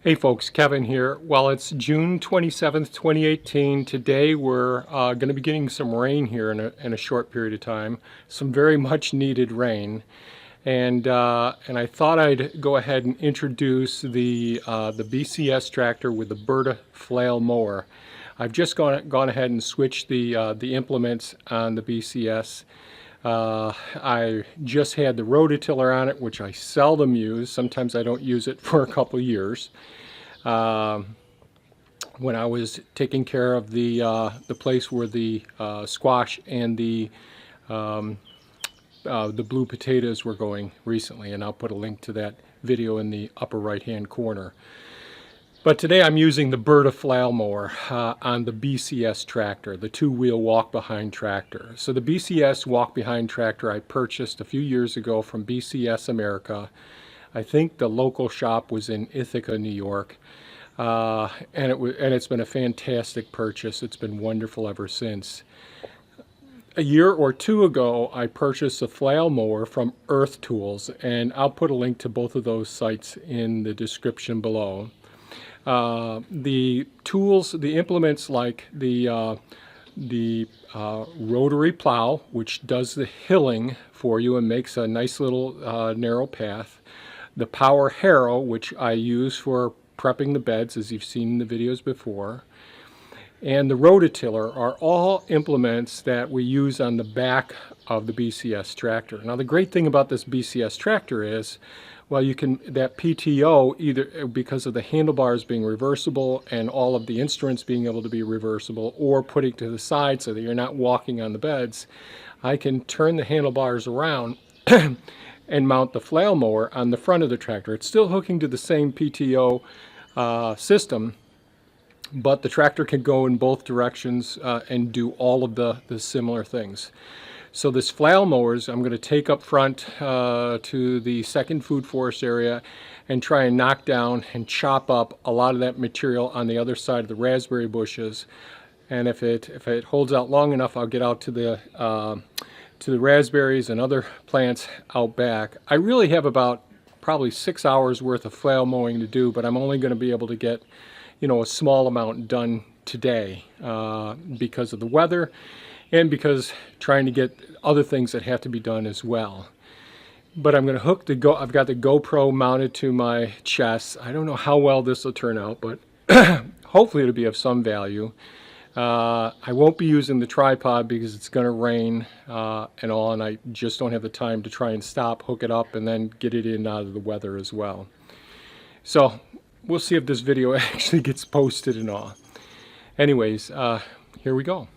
Hey folks, Kevin here. Well, it's June 27th, 2018. Today we're going to be getting some rain here in a short period of time. Some very much needed rain. And I thought I'd go ahead and introduce the BCS tractor with the Berta Flail Mower. I've just gone ahead and switched the implements on the BCS. I just had the rototiller on it, which I seldom use. Sometimes I don't use it for a couple years. When I was taking care of the place where the squash and the blue potatoes were going recently, and I'll put a link to that video in the upper right hand corner. But today I'm using the Berta Flail Mower on the BCS tractor, the two-wheel walk-behind tractor. So the BCS walk-behind tractor I purchased a few years ago from BCS America. I think the local shop was in Ithaca, New York. And it's been a fantastic purchase. It's been wonderful ever since. A year or two ago, I purchased a flail mower from Earth Tools, and I'll put a link to both of those sites in the description below. The tools, the implements like the rotary plow, which does the hilling for you and makes a nice little narrow path. The power harrow, which I use for prepping the beds, as you've seen in the videos before. And the rototiller are all implements that we use on the back of the BCS tractor. Now the great thing about this BCS tractor is, well, you can, that PTO, either because of the handlebars being reversible and all of the instruments being able to be reversible, or putting to the side so that you're not walking on the beds, I can turn the handlebars around and mount the flail mower on the front of the tractor. It's still hooking to the same PTO system, but the tractor can go in both directions and do all of the similar things. So this flail mowers, I'm going to take up front to the second food forest area and try and knock down and chop up a lot of that material on the other side of the raspberry bushes. And if it holds out long enough, I'll get out to the raspberries and other plants out back. I really have about probably 6 hours worth of flail mowing to do, but I'm only going to be able to get, a small amount done today because of the weather and because trying to get other things that have to be done as well. But I'm going to hook I've got the GoPro mounted to my chest. I don't know how well this will turn out, but hopefully it'll be of some value. I won't be using the tripod because it's going to rain and all, and I just don't have the time to try and stop, hook it up, and then get it in and out of the weather as well. So we'll see if this video actually gets posted and all. Anyways, here we go.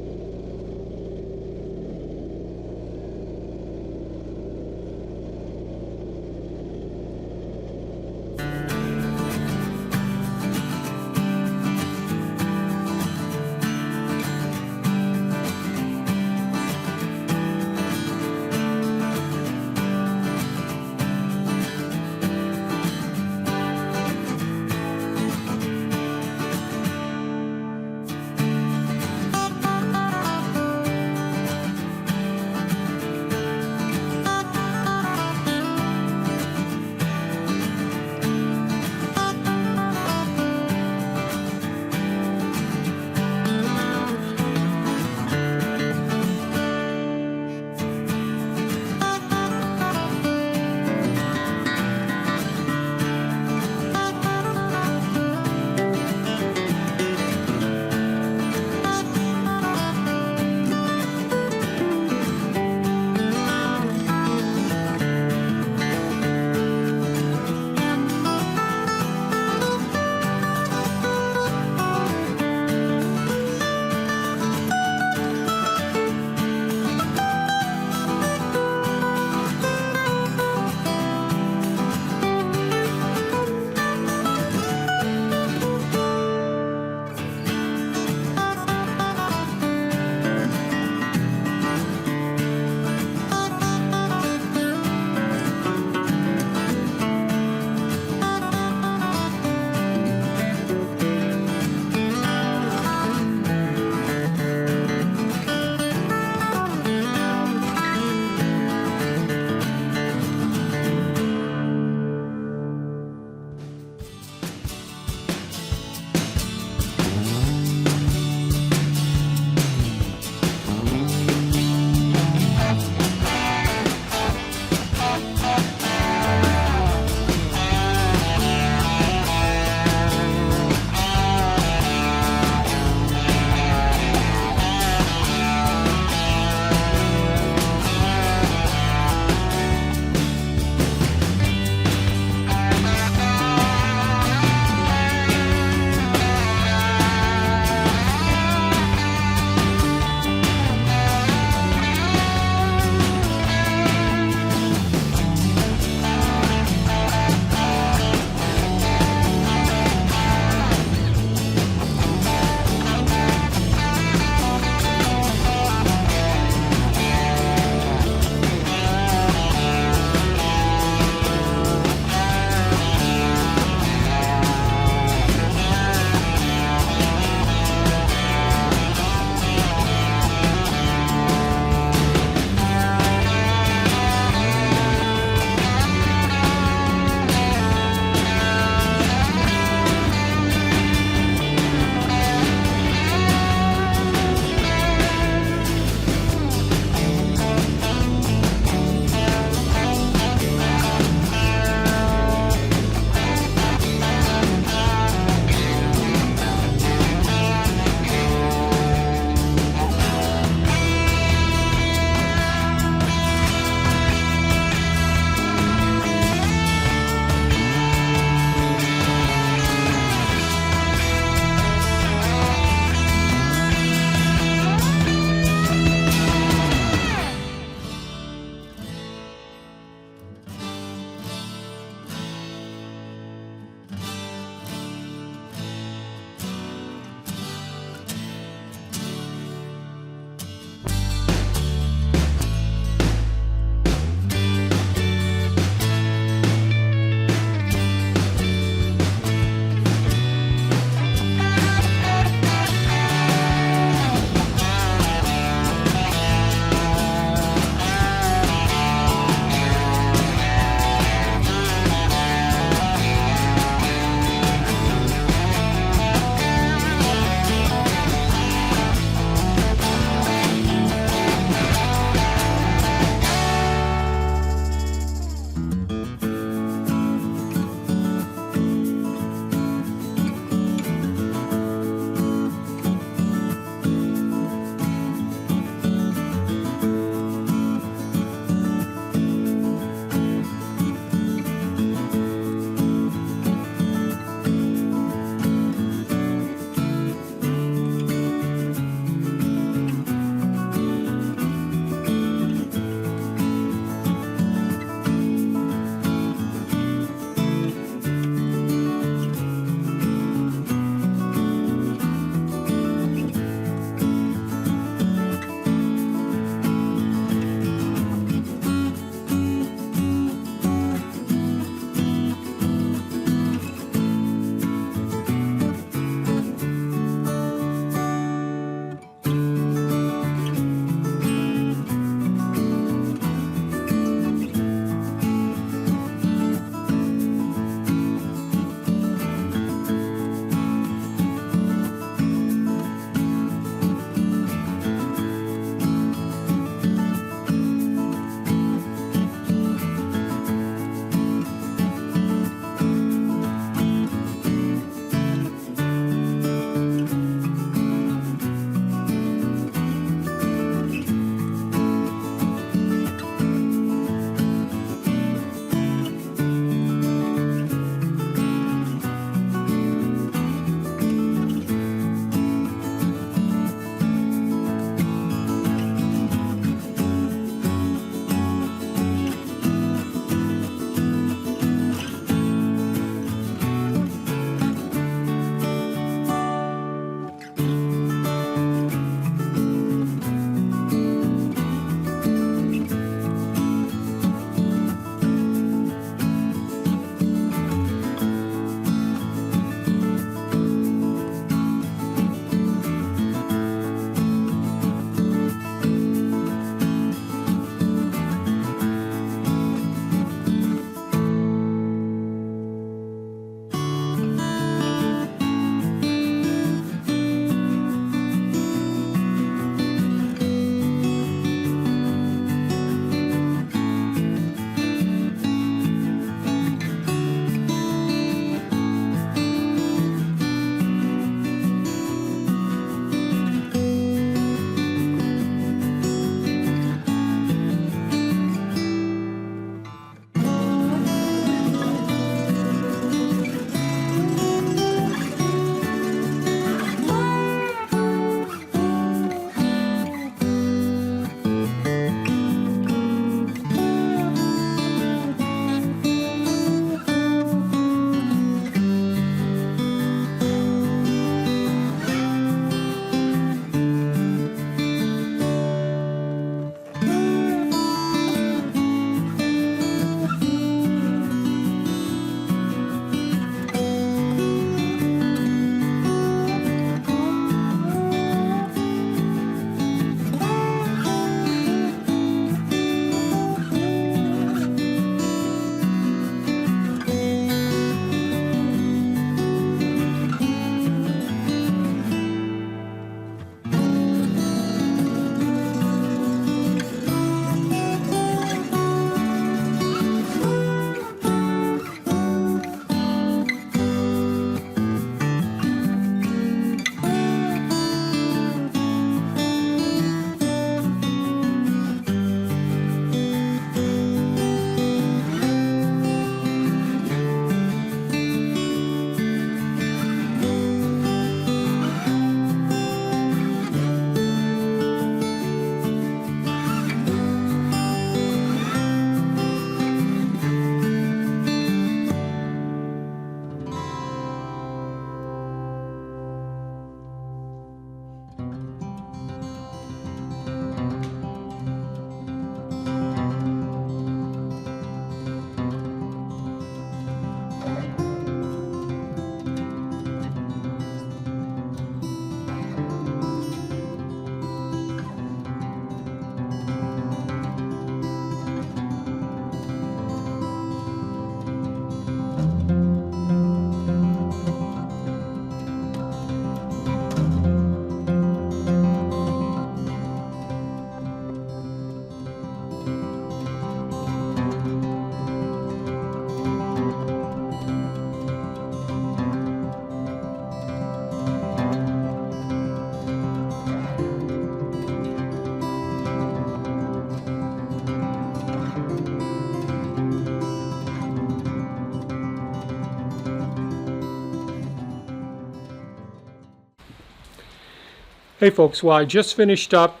Hey folks, well I just finished up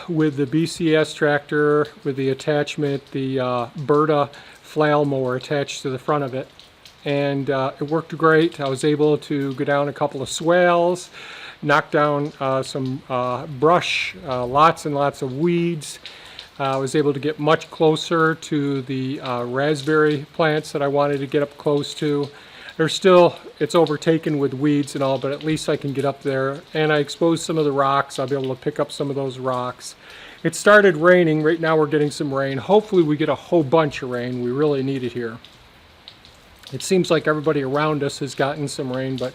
with the BCS tractor with the attachment, the Berta Flail Mower attached to the front of it, and it worked great. I was able to go down a couple of swales, knock down some brush, lots and lots of weeds. I was able to get much closer to the raspberry plants that I wanted to get up close to. It's overtaken with weeds and all, but at least I can get up there. And I exposed some of the rocks. I'll be able to pick up some of those rocks. It started raining. Right now we're getting some rain. Hopefully we get a whole bunch of rain. We really need it here. It seems like everybody around us has gotten some rain, but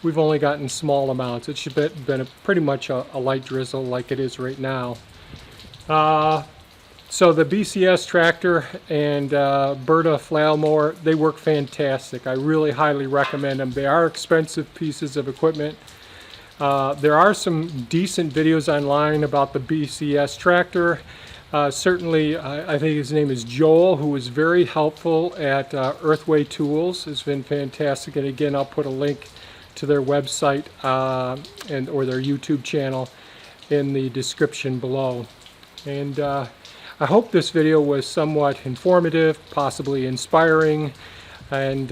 we've only gotten small amounts. It's been pretty much a light drizzle like it is right now. So the BCS tractor and Berta Flail Mower, they work fantastic. I really highly recommend them. They are expensive pieces of equipment. There are some decent videos online about the BCS tractor. Certainly, I think his name is Joel, who was very helpful at Earthway Tools. It's been fantastic. And again, I'll put a link to their website or their YouTube channel in the description below. And I hope this video was somewhat informative, possibly inspiring, and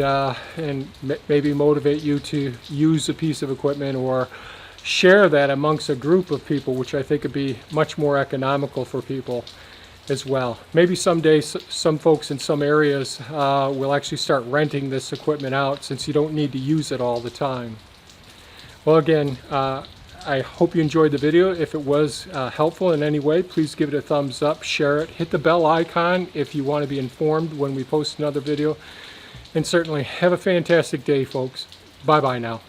maybe motivate you to use a piece of equipment or share that amongst a group of people, which I think would be much more economical for people as well. Maybe someday some folks in some areas will actually start renting this equipment out, since you don't need to use it all the time. Well, again, I hope you enjoyed the video. If it was helpful in any way, please give it a thumbs up, share it, hit the bell icon if you want to be informed when we post another video. And certainly have a fantastic day, folks. Bye-bye now.